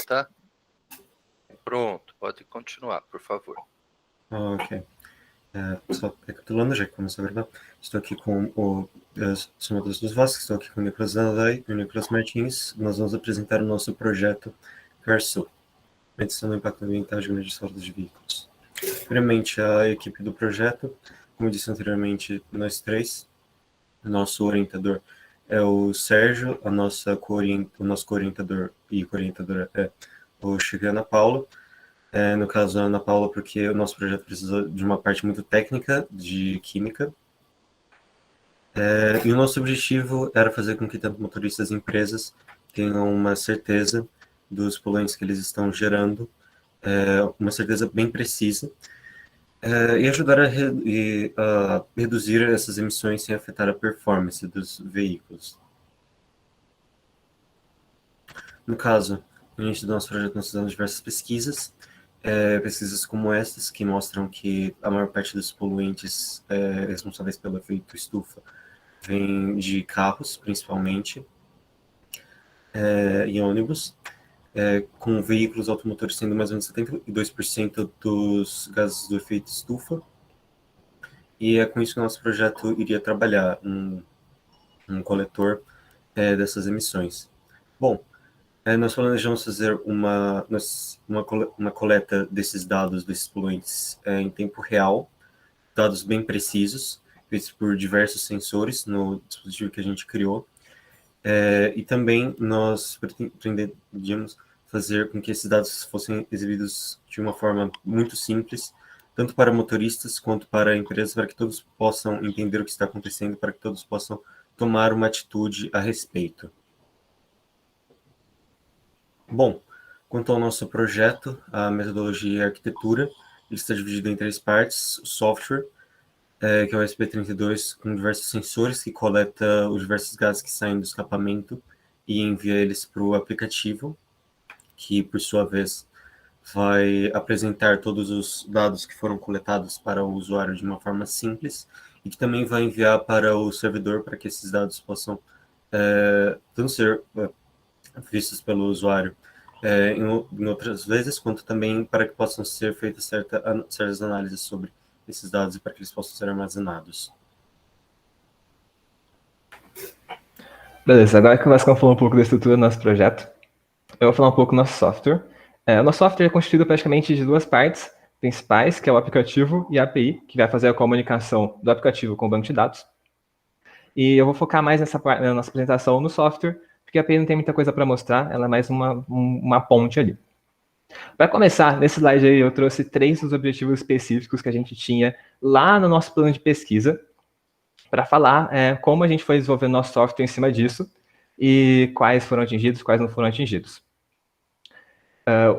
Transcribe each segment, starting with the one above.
tá? Pronto, pode continuar, por favor. Ok. Só recapitulando, já que começou a gravar, estou aqui com o Matheus dos Vasques, estou aqui com o Nicolas Zanday e o Nicolas Martins. Nós vamos apresentar o nosso projeto CARSO, Medição do Impacto Ambiental de Grandes Rodas de Veículos. Primeiramente, a equipe do projeto, como disse anteriormente, nós três. O nosso orientador é o Sérgio, o nosso co-orientador e co-orientadora é o Chico e a Ana Paula. No caso, a Ana Paula, porque o nosso projeto precisa de uma parte muito técnica de química. E o nosso objetivo era fazer com que tanto motoristas e empresas tenham uma certeza dos poluentes que eles estão gerando, uma certeza bem precisa, e ajudar a reduzir essas emissões sem afetar a performance dos veículos. No caso, no início do nosso projeto, nós fizemos diversas pesquisas, pesquisas como estas, que mostram que a maior parte dos poluentes responsáveis pelo efeito estufa vem de carros, principalmente, e ônibus, com veículos automotores sendo mais ou menos 72% dos gases do efeito estufa. E é com isso que o nosso projeto iria trabalhar, um coletor dessas emissões. Bom, nós planejamos fazer uma coleta desses dados, desses poluentes, em tempo real, dados bem precisos, feitos por diversos sensores no dispositivo que a gente criou. E também nós pretendíamos fazer com que esses dados fossem exibidos de uma forma muito simples, tanto para motoristas quanto para empresas, para que todos possam entender o que está acontecendo, para que todos possam tomar uma atitude a respeito. Bom, quanto ao nosso projeto, a metodologia e a arquitetura, ele está dividido em 3 partes: o software, que é o SP32, com diversos sensores que coleta os diversos gases que saem do escapamento e envia eles para o aplicativo, que, por sua vez, vai apresentar todos os dados que foram coletados para o usuário de uma forma simples e que também vai enviar para o servidor para que esses dados possam tanto ser vistos pelo usuário em outras vezes, quanto também para que possam ser feitas certas análises sobre esses dados e para que eles possam ser armazenados. Beleza, agora que o Vascão falou um pouco da estrutura do nosso projeto, eu vou falar um pouco do nosso software. O nosso software é constituído praticamente de 2 partes principais, que é o aplicativo e a API, que vai fazer a comunicação do aplicativo com o banco de dados. E eu vou focar mais na nossa apresentação no software, porque a API não tem muita coisa para mostrar, ela é mais uma ponte ali. Para começar, nesse slide aí eu trouxe 3 dos objetivos específicos que a gente tinha lá no nosso plano de pesquisa, para falar como a gente foi desenvolvendo nosso software em cima disso e quais foram atingidos, quais não foram atingidos.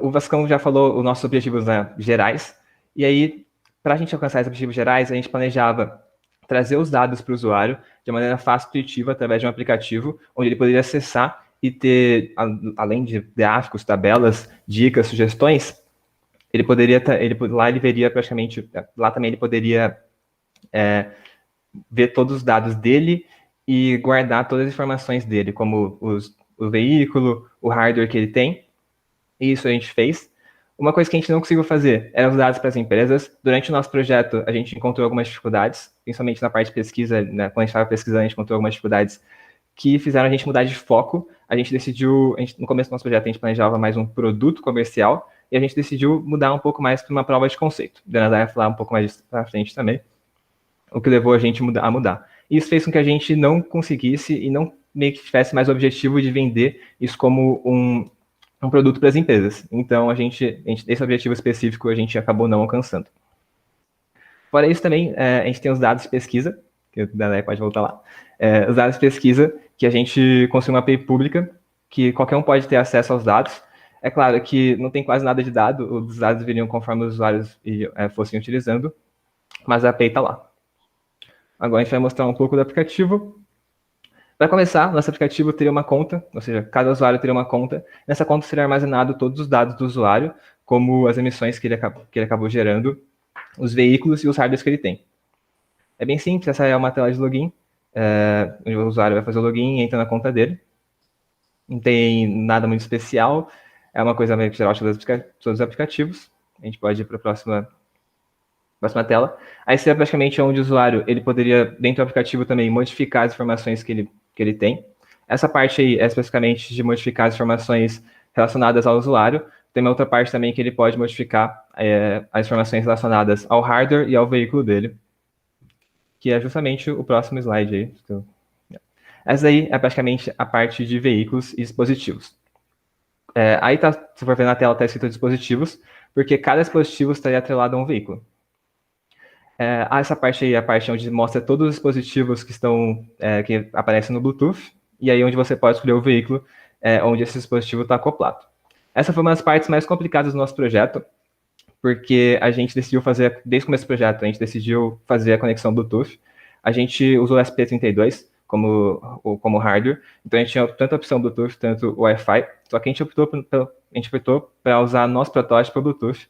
O Vascão já falou os nossos objetivos gerais, e aí, para a gente alcançar esses objetivos gerais, a gente planejava trazer os dados para o usuário de maneira fácil e intuitiva através de um aplicativo, onde ele poderia acessar e ter, além de gráficos, tabelas, dicas, sugestões, lá também ele poderia ver todos os dados dele e guardar todas as informações dele, como o veículo, o hardware que ele tem. E isso a gente fez. Uma coisa que a gente não conseguiu fazer era os dados para as empresas. Durante o nosso projeto, a gente encontrou algumas dificuldades, principalmente na parte de pesquisa, né? Quando a gente estava pesquisando, a gente encontrou algumas dificuldades que fizeram a gente mudar de foco. No começo do nosso projeto, a gente planejava mais um produto comercial, e a gente decidiu mudar um pouco mais para uma prova de conceito. A Dana vai falar um pouco mais disso para frente também, o que levou a gente a mudar. Isso fez com que a gente não conseguisse e não meio que tivesse mais o objetivo de vender isso como um produto para as empresas. Então, esse objetivo específico a gente acabou não alcançando. Fora isso também, a gente tem os dados de pesquisa, que o Dana pode voltar lá, os dados de pesquisa que a gente construiu uma API pública, que qualquer um pode ter acesso aos dados. É claro que não tem quase nada de dado, os dados viriam conforme os usuários fossem utilizando, mas a API está lá. Agora a gente vai mostrar um pouco do aplicativo. Para começar, nosso aplicativo teria uma conta, ou seja, cada usuário teria uma conta. Nessa conta seria armazenado todos os dados do usuário, como as emissões que ele acabou gerando, os veículos e os hardwares que ele tem. É bem simples, essa é uma tela de login, onde o usuário vai fazer o login e entra na conta dele. Não tem nada muito especial. é uma coisa meio que geral de todos os aplicativos. A gente pode ir para a próxima tela. Aí seria praticamente onde o usuário ele poderia, dentro do aplicativo também, modificar as informações que ele tem. Essa parte aí é especificamente de modificar as informações relacionadas ao usuário. Tem uma outra parte também que ele pode modificar as informações relacionadas ao hardware e ao veículo dele, que é justamente o próximo slide aí. Essa aí é praticamente a parte de veículos e dispositivos. Aí, se for ver na tela, está escrito dispositivos, porque cada dispositivo estaria atrelado a um veículo. Essa parte aí é a parte onde mostra todos os dispositivos que aparecem no Bluetooth, e aí onde você pode escolher o veículo onde esse dispositivo está acoplado. Essa foi uma das partes mais complicadas do nosso projeto, porque a gente decidiu fazer, desde o começo do projeto, a gente decidiu fazer a conexão Bluetooth. A gente usou o SP32 como hardware, então a gente tinha tanto a opção Bluetooth, tanto o Wi-Fi, só que a gente optou para usar nosso protótipo Bluetooth.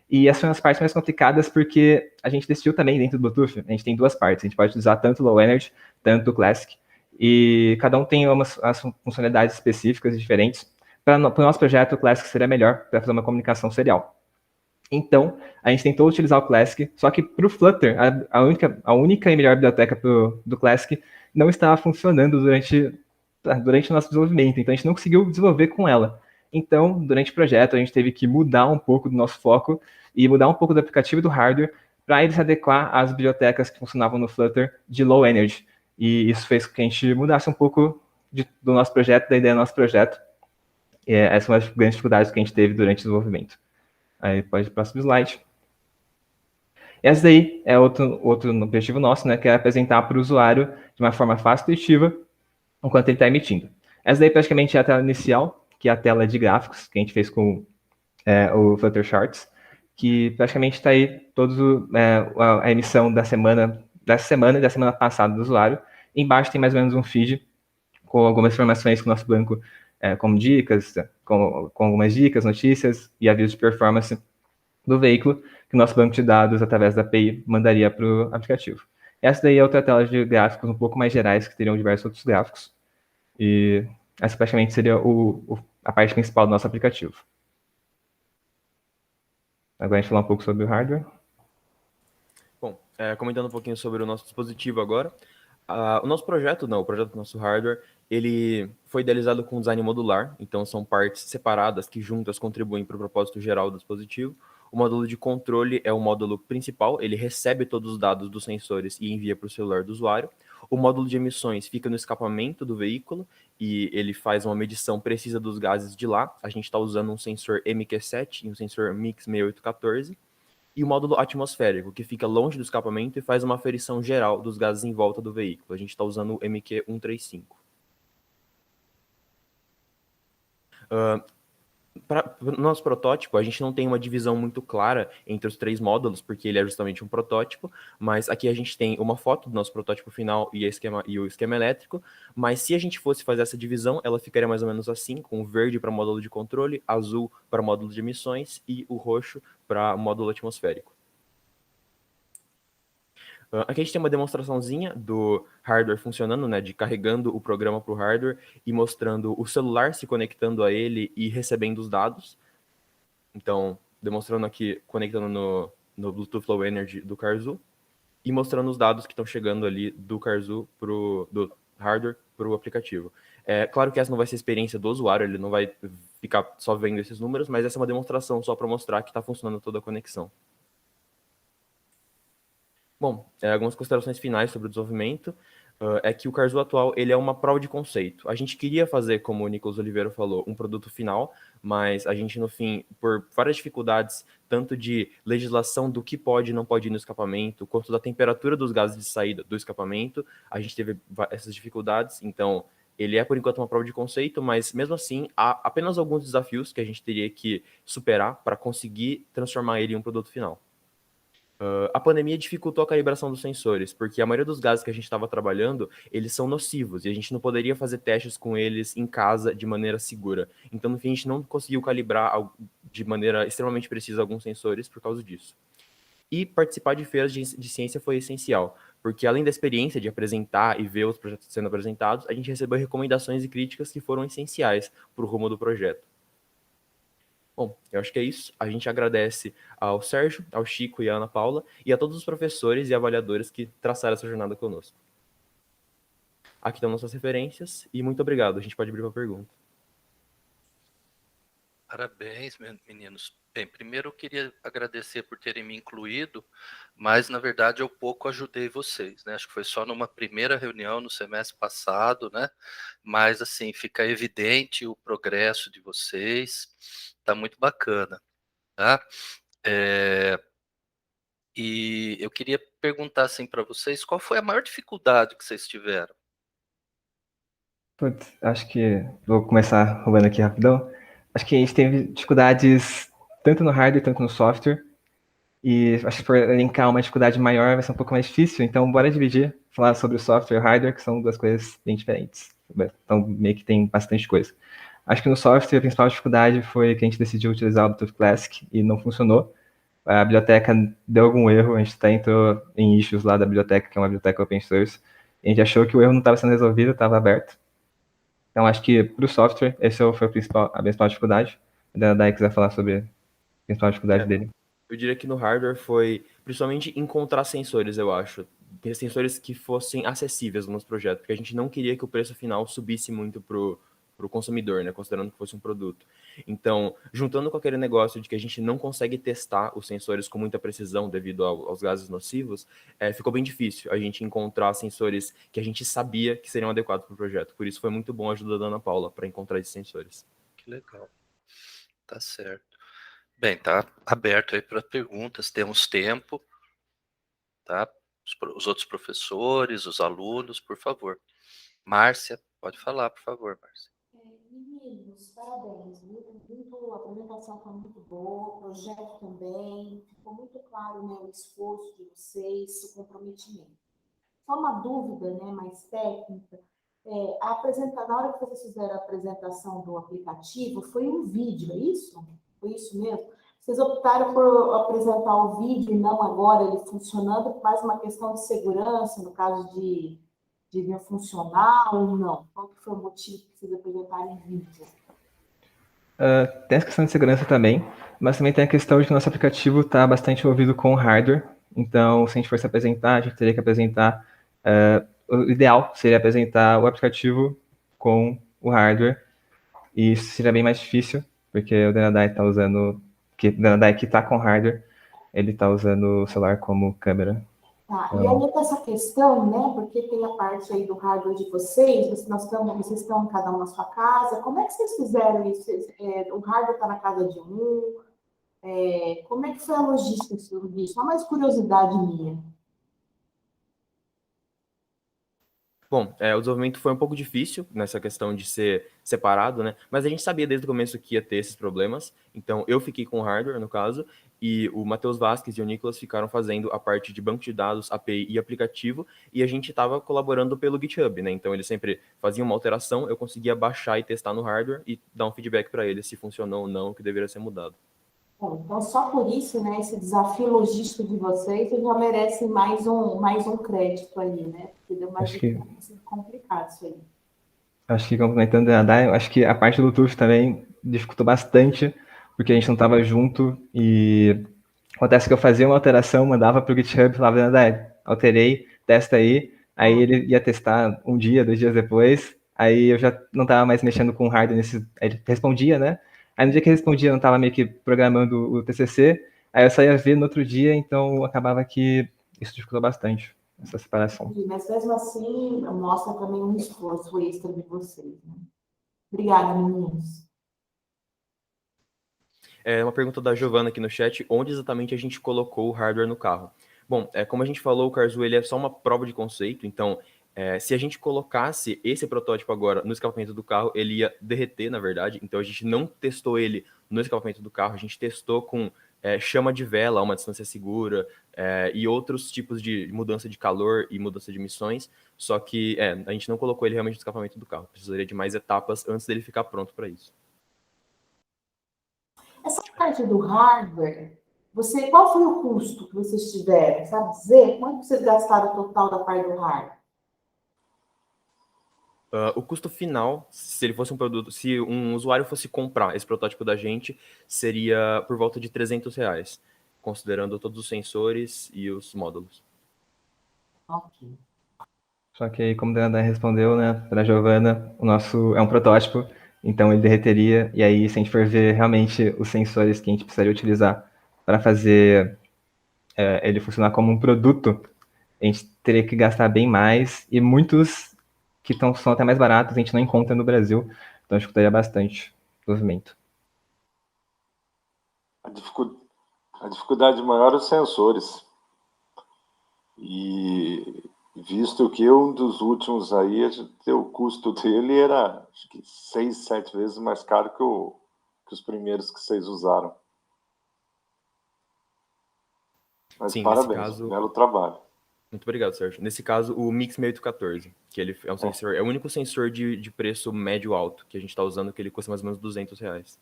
E essas são as partes mais complicadas porque a gente decidiu também dentro do Bluetooth, a gente tem duas partes, a gente pode usar tanto Low Energy, tanto Classic, e cada um tem as funcionalidades específicas e diferentes. Para o nosso projeto, o Classic seria melhor para fazer uma comunicação serial. Então, a gente tentou utilizar o Classic, só que para o Flutter, a única e melhor biblioteca do Classic não estava funcionando durante o nosso desenvolvimento, então a gente não conseguiu desenvolver com ela. Então, durante o projeto, a gente teve que mudar um pouco do nosso foco e mudar um pouco do aplicativo e do hardware para ele se adequar às bibliotecas que funcionavam no Flutter de Low Energy. E isso fez com que a gente mudasse um pouco do nosso projeto, da ideia do nosso projeto. Essas são as grandes dificuldades que a gente teve durante o desenvolvimento. Aí pode ir para o próximo slide. Essa daí é outro objetivo nosso, né, que é apresentar para o usuário de uma forma fácil e intuitiva enquanto ele está emitindo. Essa daí praticamente é a tela inicial, que é a tela de gráficos que a gente fez com o Flutter Charts, que praticamente está aí a emissão dessa semana e da semana passada do usuário. Embaixo tem mais ou menos um feed com algumas informações que o nosso banco, como dicas, com algumas dicas, notícias e avisos de performance do veículo que o nosso banco de dados, através da API, mandaria para o aplicativo. Essa daí é outra tela de gráficos um pouco mais gerais, que teriam diversos outros gráficos. E essa praticamente seria a parte principal do nosso aplicativo. Agora a gente falar um pouco sobre o hardware. Bom, comentando um pouquinho sobre o nosso dispositivo agora. O projeto do nosso hardware, ele foi idealizado com design modular, então são partes separadas que juntas contribuem para o propósito geral do dispositivo. O módulo de controle é o módulo principal, ele recebe todos os dados dos sensores e envia para o celular do usuário. O módulo de emissões fica no escapamento do veículo e ele faz uma medição precisa dos gases de lá. A gente está usando um sensor MQ7 e um sensor MIX 6814. E o módulo atmosférico, que fica longe do escapamento e faz uma aferição geral dos gases em volta do veículo. A gente está usando o MQ135. Para o nosso protótipo, a gente não tem uma divisão muito clara entre os três módulos, porque ele é justamente um protótipo, mas aqui a gente tem uma foto do nosso protótipo final e o esquema elétrico, mas se a gente fosse fazer essa divisão, ela ficaria mais ou menos assim, com o verde para módulo de controle, azul para módulo de emissões e o roxo para módulo atmosférico. Aqui a gente tem uma demonstraçãozinha do hardware funcionando, né, de carregando o programa para o hardware e mostrando o celular se conectando a ele e recebendo os dados. Então, demonstrando aqui, conectando no Bluetooth Low Energy do Carzu e mostrando os dados que estão chegando ali do Carzu, do hardware para o aplicativo. Claro que essa não vai ser a experiência do usuário, ele não vai ficar só vendo esses números, mas essa é uma demonstração só para mostrar que está funcionando toda a conexão. Bom, algumas considerações finais sobre o desenvolvimento é que o Carzu atual ele é uma prova de conceito. A gente queria fazer, como o Nicolas Oliveira falou, um produto final, mas a gente, no fim, por várias dificuldades, tanto de legislação do que pode e não pode ir no escapamento, quanto da temperatura dos gases de saída do escapamento, a gente teve essas dificuldades. Então, ele é, por enquanto, uma prova de conceito, mas, mesmo assim, há apenas alguns desafios que a gente teria que superar para conseguir transformar ele em um produto final. A pandemia dificultou a calibração dos sensores, porque a maioria dos gases que a gente estava trabalhando, eles são nocivos, e a gente não poderia fazer testes com eles em casa de maneira segura. Então, no fim, a gente não conseguiu calibrar de maneira extremamente precisa alguns sensores por causa disso. E participar de feiras de ciência foi essencial, porque além da experiência de apresentar e ver os projetos sendo apresentados, a gente recebeu recomendações e críticas que foram essenciais para o rumo do projeto. Bom, eu acho que é isso. A gente agradece ao Sérgio, ao Chico e à Ana Paula e a todos os professores e avaliadores que traçaram essa jornada conosco. Aqui estão nossas referências e muito obrigado. A gente pode abrir para pergunta. Parabéns, meninos. Bem, primeiro eu queria agradecer por terem me incluído, mas na verdade eu pouco ajudei vocês, né? Acho que foi só numa primeira reunião no semestre passado, né? Mas assim, fica evidente o progresso de vocês, tá muito bacana, tá? E eu queria perguntar assim para vocês, qual foi a maior dificuldade que vocês tiveram? Putz, acho que vou começar roubando aqui rapidão. Acho que a gente teve dificuldades tanto no hardware, tanto no software. E acho que por elencar uma dificuldade maior vai ser um pouco mais difícil. Então, bora dividir, falar sobre o software e o hardware, que são duas coisas bem diferentes. Então, meio que tem bastante coisa. Acho que no software a principal dificuldade foi que a gente decidiu utilizar o Bluetooth Classic e não funcionou. A biblioteca deu algum erro, a gente até entrou em issues lá da biblioteca, que é uma biblioteca open source. A gente achou que o erro não estava sendo resolvido, estava aberto. Então, acho que para o software, essa foi a principal dificuldade. A Dai quiser falar sobre a principal dificuldade dele. Eu diria que no hardware foi principalmente encontrar sensores, eu acho. Ter sensores que fossem acessíveis no nosso projeto, porque a gente não queria que o preço final subisse muito pro consumidor, né, considerando que fosse um produto. Então, juntando com aquele negócio de que a gente não consegue testar os sensores com muita precisão devido aos gases nocivos, ficou bem difícil a gente encontrar sensores que a gente sabia que seriam adequados para o projeto. Por isso foi muito bom a ajuda da Ana Paula para encontrar esses sensores. Que legal. Tá certo. Bem, tá aberto aí para perguntas, temos tempo, tá? Os outros professores, os alunos, por favor. Márcia, pode falar, por favor, Márcia. Meninos, parabéns, a apresentação foi muito boa, o projeto também, ficou muito claro, né, o esforço de vocês, o comprometimento. Só uma dúvida, né, mais técnica, na hora que vocês fizeram a apresentação do aplicativo, foi um vídeo, é isso? Foi isso mesmo? Vocês optaram por apresentar o vídeo e não agora ele funcionando, por mais uma questão de segurança, no caso de não funcionar ou não? Qual que foi o motivo que vocês apresentaram em vídeo? Tem a questão de segurança também, mas também tem a questão de que o nosso aplicativo está bastante envolvido com o hardware. Então, se a gente fosse apresentar, a gente teria que apresentar... o ideal seria apresentar o aplicativo com o hardware, e isso seria bem mais difícil, porque o Denadai está usando... o Denadai que está com hardware, ele está usando o celular como câmera. Tá, e aí com essa questão, né, porque tem a parte aí do hardware de vocês, vocês estão cada um na sua casa, como é que vocês fizeram isso? O hardware está na casa de um? Como é que foi a logística disso? Só mais curiosidade minha. Bom, o desenvolvimento foi um pouco difícil nessa questão de ser separado, né? Mas a gente sabia desde o começo que ia ter esses problemas. Então, eu fiquei com o hardware, no caso, e o Matheus Vasquez e o Nicolas ficaram fazendo a parte de banco de dados, API e aplicativo, e a gente estava colaborando pelo GitHub, né? Então, eles sempre faziam uma alteração, eu conseguia baixar e testar no hardware e dar um feedback para eles se funcionou ou não, o que deveria ser mudado. Bom, então, só por isso, né, esse desafio logístico de vocês já merece mais um crédito aí, né? Porque deu mais complicado isso aí. Acho que complementando a Dai, acho que a parte do Bluetooth também dificultou bastante, porque a gente não estava junto e acontece que eu fazia uma alteração, mandava para o GitHub e falava, Dai, alterei, testa aí ele ia testar um dia, 2 dias depois, aí eu já não estava mais mexendo com o hardware, ele respondia, né? Aí no dia que ele respondia, eu não estava meio que programando o TCC, aí eu só ia ver no outro dia, então acabava que isso dificultou bastante, essa separação. Mas mesmo assim, mostra também um esforço extra de vocês, né? Obrigada, meninos. Uma pergunta da Giovana aqui no chat, onde exatamente a gente colocou o hardware no carro? Bom, como a gente falou, o Carzu ele é só uma prova de conceito, então se a gente colocasse esse protótipo agora no escapamento do carro, ele ia derreter, na verdade, então a gente não testou ele no escapamento do carro, a gente testou com chama de vela a uma distância segura e outros tipos de mudança de calor e mudança de emissões, só que a gente não colocou ele realmente no escapamento do carro, precisaria de mais etapas antes dele ficar pronto para isso. Essa parte do hardware, qual foi o custo que vocês tiveram? Sabe dizer? Quanto vocês gastaram o total da parte do hardware? O custo final, se ele fosse um produto, se um usuário fosse comprar esse protótipo da gente, seria por volta de R$300, considerando todos os sensores e os módulos. Ok. Só que aí, como o Dandan respondeu, né, para a Giovana, o nosso é um protótipo, então ele derreteria, e aí, se a gente for ver realmente os sensores que a gente precisaria utilizar para fazer ele funcionar como um produto, a gente teria que gastar bem mais, e muitos que são até mais baratos a gente não encontra no Brasil, então dificultaria bastante o movimento. A dificuldade maior é os sensores. E visto que um dos últimos aí, o custo dele era, acho que 6, 7 vezes mais caro que os primeiros que vocês usaram. Mas Sim, nesse parabéns, caso, belo trabalho. muito obrigado, Sérgio. Nesse caso, o Mix 6814, que ele é um sensor, é o único sensor de preço médio-alto que a gente está usando, que ele custa mais ou menos R$200.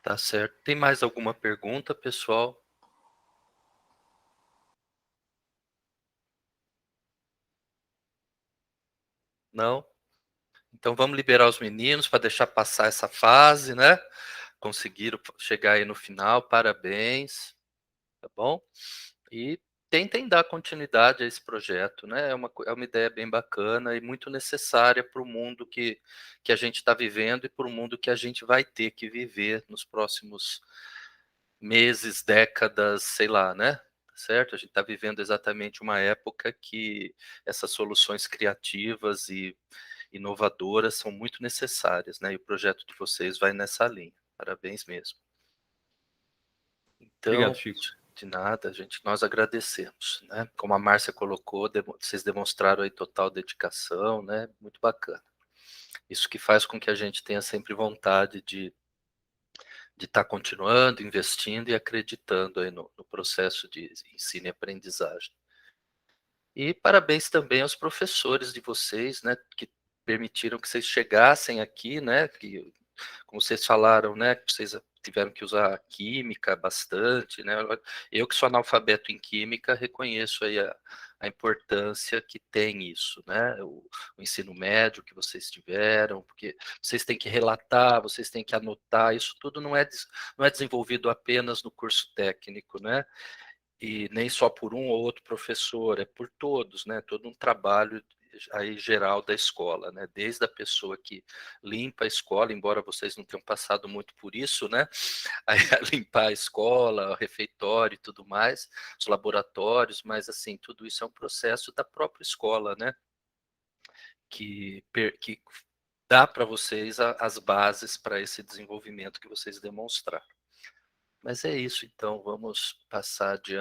Tá certo. Tem mais alguma pergunta, pessoal? Não? Então vamos liberar os meninos para deixar passar essa fase, né? Conseguiram chegar aí no final, parabéns, tá bom? E tentem dar continuidade a esse projeto, né? É uma ideia bem bacana e muito necessária para o mundo que a gente está vivendo e para o mundo que a gente vai ter que viver nos próximos meses, décadas, sei lá, né? Certo? A gente está vivendo exatamente uma época que essas soluções criativas e inovadoras são muito necessárias, né? E o projeto de vocês vai nessa linha. Parabéns mesmo. Obrigado, Então, Chico. de nada, gente, nós agradecemos, né? Como a Márcia colocou, vocês demonstraram aí total dedicação, né? Muito bacana. Isso que faz com que a gente tenha sempre vontade de estar continuando, investindo e acreditando aí no processo de ensino e aprendizagem. E parabéns também aos professores de vocês, né, que permitiram que vocês chegassem aqui, né, que, como vocês falaram, né, que vocês tiveram que usar química bastante, né, eu que sou analfabeto em química, reconheço aí a importância que tem isso, né, o ensino médio que vocês tiveram, porque vocês têm que relatar, vocês têm que anotar, isso tudo não é desenvolvido apenas no curso técnico, né, e nem só por um ou outro professor, é por todos, né? Todo um trabalho aí geral da escola, né? Desde a pessoa que limpa a escola, embora vocês não tenham passado muito por isso, né? Aí, limpar a escola, o refeitório e tudo mais, os laboratórios, mas assim, tudo isso é um processo da própria escola, né? Que dá para vocês as bases para esse desenvolvimento que vocês demonstraram. Mas é isso, então, vamos passar adiante.